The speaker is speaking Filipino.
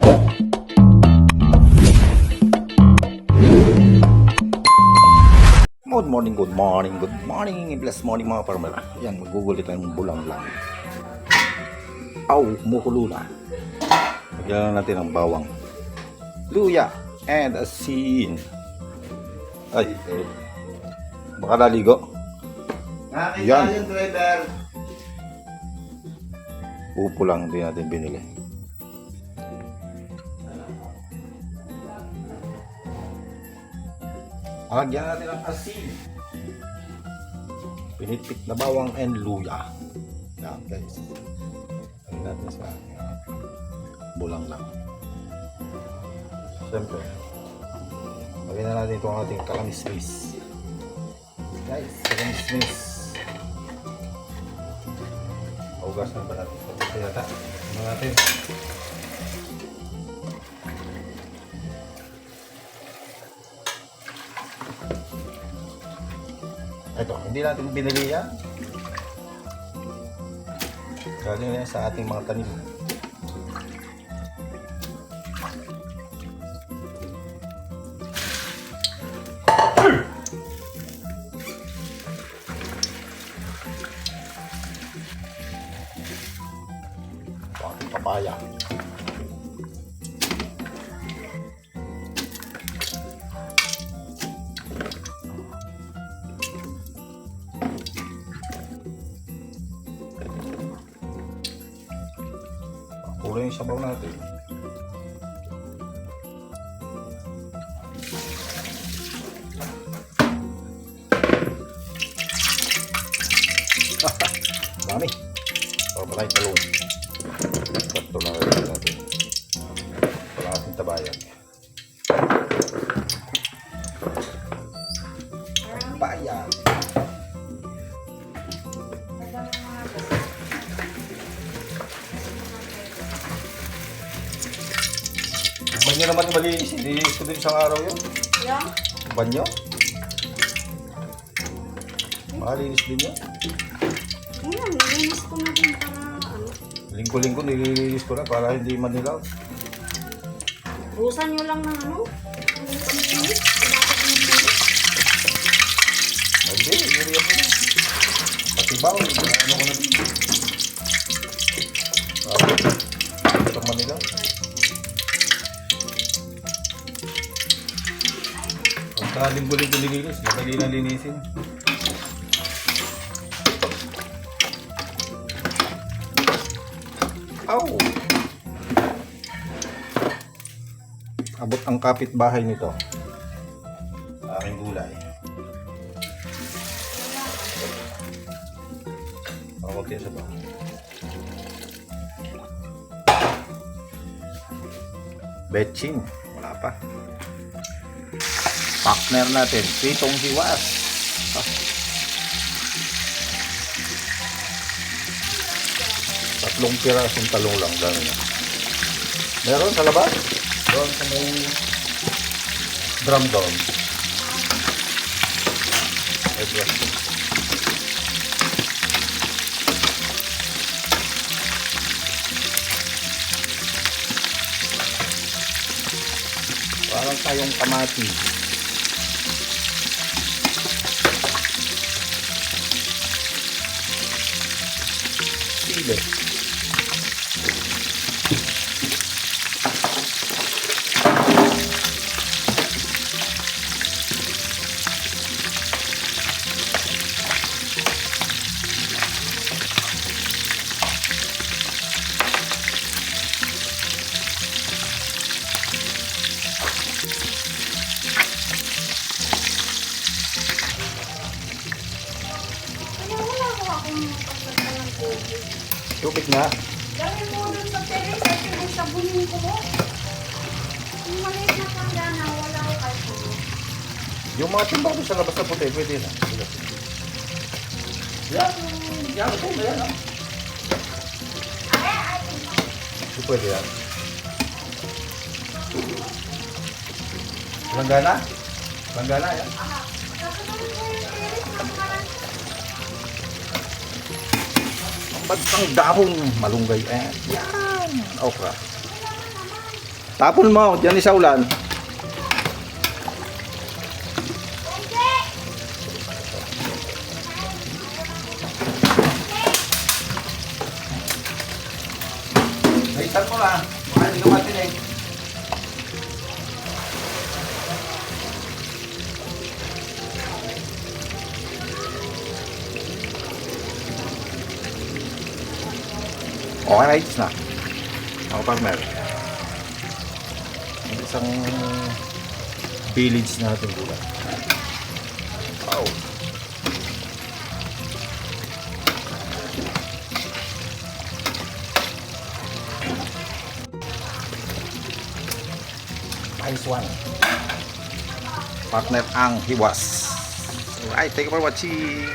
Good morning, blessed morning mga farmer. Yan, magugulit ng bulang lang. Aw, kumukulo na. Lagyan natin ang bawang, luya, and asin. Ay, baka naligo. Yan. Upo lang, hindi natin binili. Lagyan natin ang asin, pinitpit na bawang and luya. Yan guys, lagyan natin sa bulang lang. Siyempre lagyan na natin itong ating kalamismis guys, kalamismis. Hugasan ba natin ito yata? Ano natin? Ito, hindi natin binili yan. Galing yan sa ating mga tanim. Ito ating papaya. Kulay yung sabaw natin. Dami. Para pala yung talong. Ito na rin natin. Para natin tabayan. Tabayan. Banyo naman yung malinis, hindi ko din isang araw yun. Yeah. Banyo? Malinis din yun. Ayan, nilinis ko na din para ano. Linggo-linggo nililinis ko na para hindi manilaw. Busan nyo lang ng ano. Yung pampilis. Dapat yung pilis. Hindi, area mo na. Pati ba, ano ko na din. Ito manilaw. Pagka linggo-linggo nilinis, madali na linisin. Aw! Abot ang kapitbahay nito. Aking gulay. Pakakot sa bawang. Betchin, wala pa. Partner natin, pitong hiwas. Tatlong pirasong talong lang, dami na. Meron sa labas? Doon sa may drum down. Ito. Parang tayong kamati. Sile. Tubig na. Gawin mo dun sa teres at yung sabunin ko mo. Yung maliit na pandana, wala ko kahit mo. Yung mga timba doon sa labas na puti, pwede na. Yan. Yan. Ito na yan. Ito pwede yan. Langgana? Langgana yan. Ang bagsang dahon, malunggay. Yan. Okra. Tapon mo, dyan sa ulan. Naitan mo na. Baka hindi ka matinig. Okay na, itis na. Ako partner. Isang village na natin gulay. Wow. Nice one. Partner ang hiwas. Alright, thank you for watching.